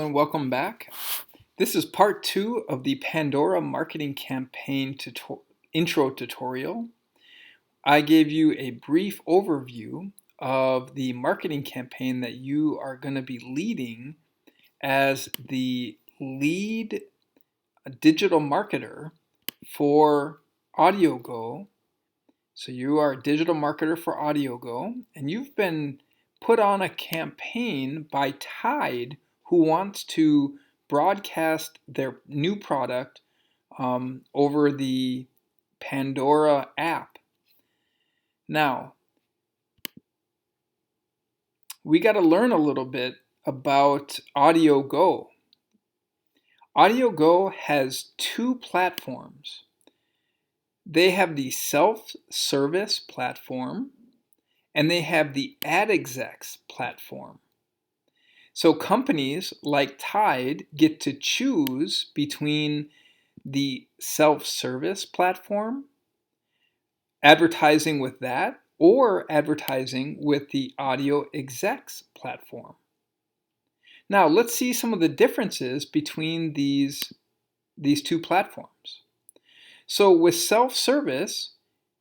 everyone, welcome back. This is part 2 of the Pandora Marketing Campaign intro tutorial. I gave you a brief overview of the marketing campaign that you are going to be leading as the lead digital marketer for AudioGo. So you are a digital marketer for AudioGo, and you've been put on a campaign by Tide, who wants to broadcast their new product over the Pandora app. Now, we got to learn a little bit about AudioGo. AudioGo has two platforms. They have the self-service platform and they have the ad execs platform. So companies like Tide get to choose between the self-service platform, advertising with that, or advertising with the audio execs platform. Now let's see some of the differences between these two platforms. So with self-service,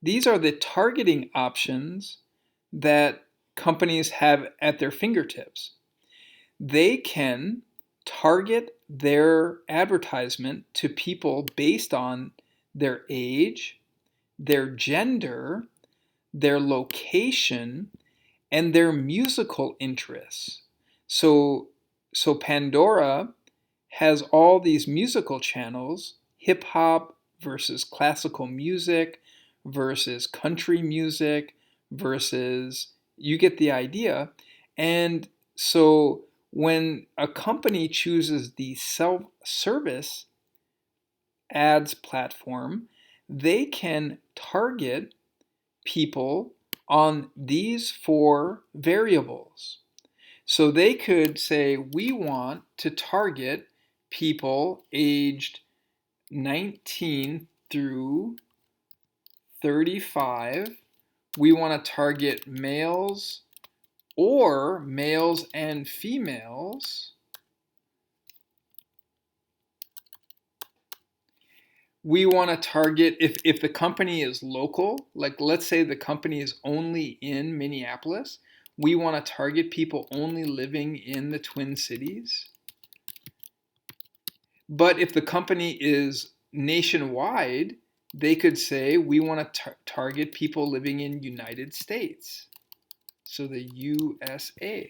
these are the targeting options that companies have at their fingertips. They can target their advertisement to people based on their age, their gender, their location, and their musical interests. So Pandora has all these musical channels, hip hop versus classical music versus country music versus, you get the idea. And so when a company chooses the self-service ads platform, they can target people on these four variables. So they could say, we want to target people aged 19 through 35. We want to target males or males and females. We want to target, if the company is local, like let's say the company is only in Minneapolis, we want to target people only living in the Twin Cities. But if the company is nationwide, they could say we want to target people living in United States. So the USA.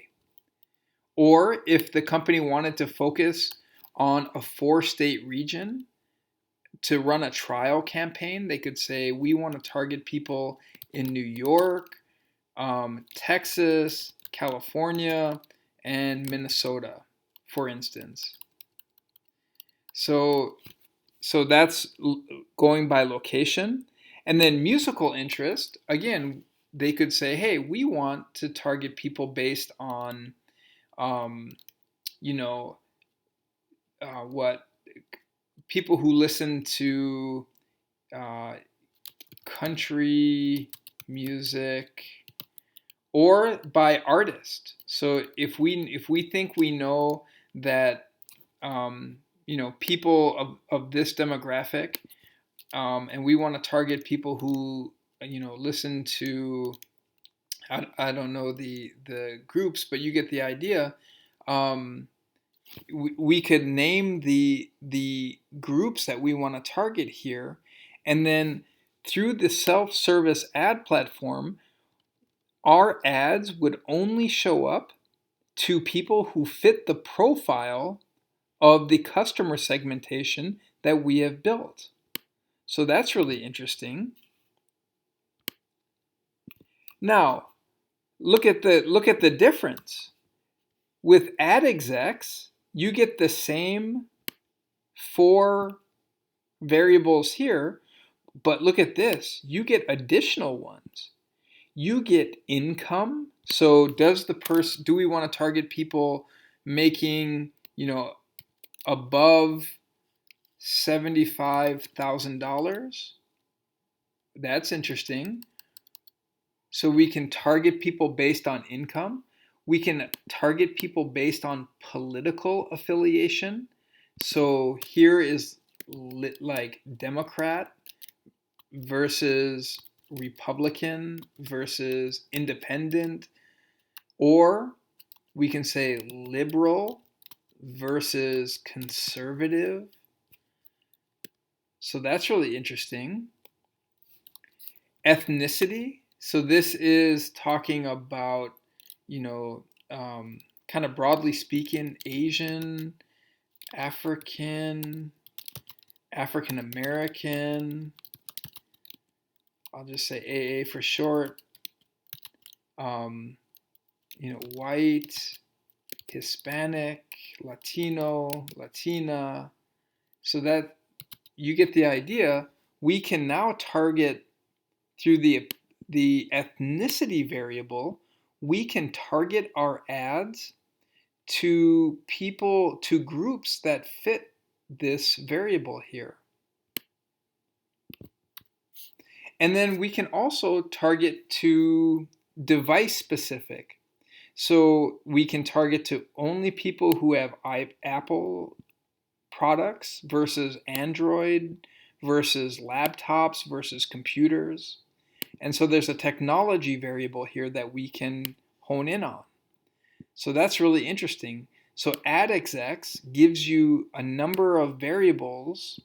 Or if the company wanted to focus on a 4-state region to run a trial campaign, they could say we want to target people in New York, Texas, California, and Minnesota, for instance. So that's going by location. And then musical interest, again, they could say, hey, we want to target people based on, what people who listen to country music, or by artist. So if we think we know that people of this demographic, and we want to target people who listen to, I don't know the groups, but you get the idea. We could name the groups that we want to target here, and then through the self-service ad platform, our ads would only show up to people who fit the profile of the customer segmentation that we have built. So that's really interesting. Now, look at the difference. With ad execs, you get the same 4 variables here, but look at this. You get additional ones. You get income. So do we want to target people making, above $75,000? That's interesting. So we can target people based on income. We can target people based on political affiliation. So here is like Democrat versus Republican versus independent, or we can say liberal versus conservative. So that's really interesting. Ethnicity. So this is talking about, you know, kind of broadly speaking, Asian, African, African American. I'll just say AA for short. White, Hispanic, Latino, Latina. So that you get the idea. We can now target through the ethnicity variable. We can target our ads to people, to groups that fit this variable here. And then we can also target to device specific. So we can target to only people who have Apple products versus Android versus laptops versus computers. And so there's a technology variable here that we can hone in on. So that's really interesting. So AdExecs gives you a number of variables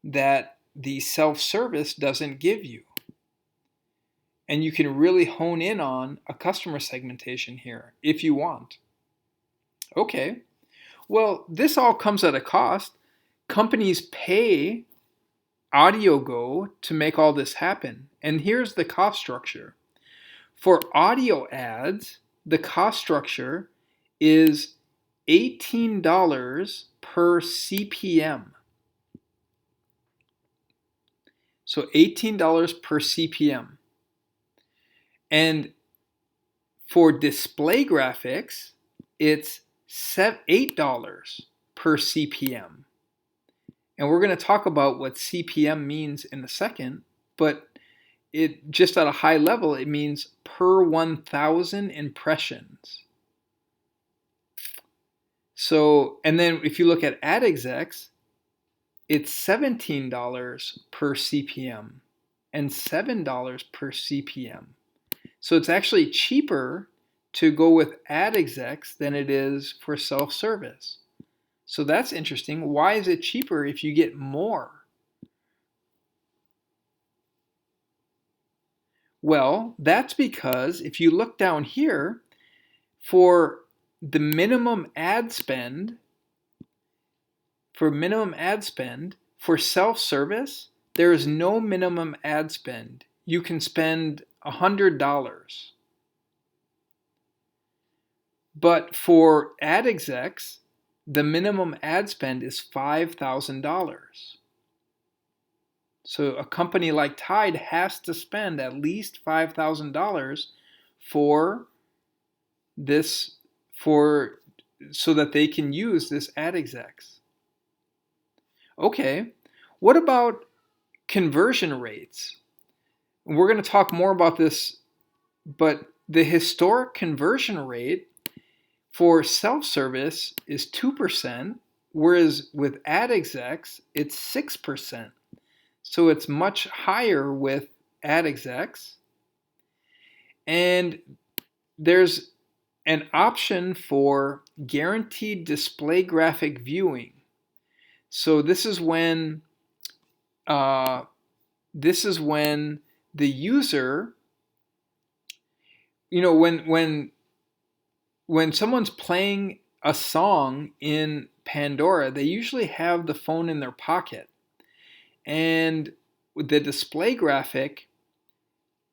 that the self-service doesn't give you. And you can really hone in on a customer segmentation here if you want. Okay, well, this all comes at a cost. Companies pay AudioGo to make all this happen. And here's the cost structure. For audio ads, the cost structure is $18 per CPM. So $18 per CPM. And for display graphics, it's $8 per CPM. And we're going to talk about what CPM means in a second, but it just at a high level, it means per 1,000 impressions. So, and then if you look at AdExecs, it's $17 per CPM and $7 per CPM. So it's actually cheaper to go with AdExecs than it is for self-service. So that's interesting. Why is it cheaper if you get more? Well, that's because if you look down here, for the minimum ad spend, for self-service, there is no minimum ad spend. You can spend $100. But for AdExecs, the minimum ad spend is $5,000. So a company like Tide has to spend at least $5,000 for this, so that they can use this AdExecs. Okay, what about conversion rates? We're going to talk more about this, but the historic conversion rate for self-service is 2%, whereas with AdExecs, it's 6%. So it's much higher with AdExecs. And there's an option for guaranteed display graphic viewing. So this is when the user, when someone's playing a song in Pandora, they usually have the phone in their pocket. And with the display graphic,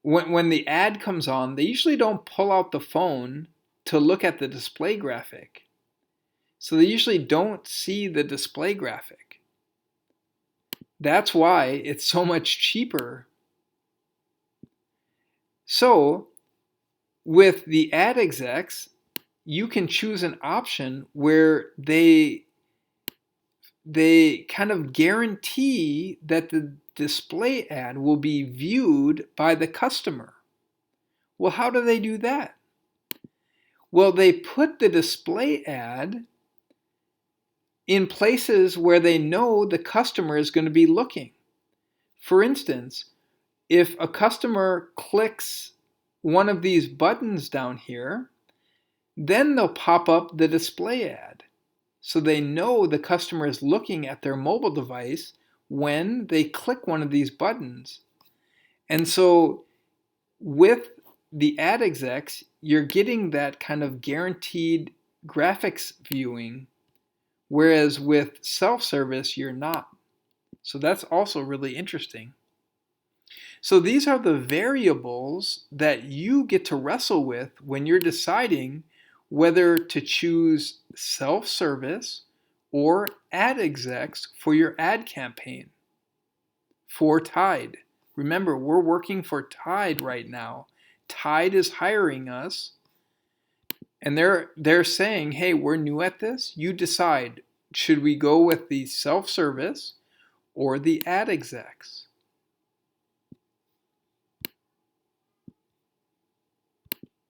when the ad comes on, they usually don't pull out the phone to look at the display graphic. So they usually don't see the display graphic. That's why it's so much cheaper. So with the AdExecs, you can choose an option where they kind of guarantee that the display ad will be viewed by the customer. Well, how do they do that? Well, they put the display ad in places where they know the customer is going to be looking. For instance, if a customer clicks one of these buttons down here, then they'll pop up the display ad. So they know the customer is looking at their mobile device when they click one of these buttons. And so with the ad execs, you're getting that kind of guaranteed graphics viewing, whereas with self-service, you're not. So that's also really interesting. So these are the variables that you get to wrestle with when you're deciding whether to choose self-service or ad execs for your ad campaign. For Tide. Remember, we're working for Tide right now. Tide is hiring us, and they're saying, hey, we're new at this. You decide, should we go with the self-service or the ad execs?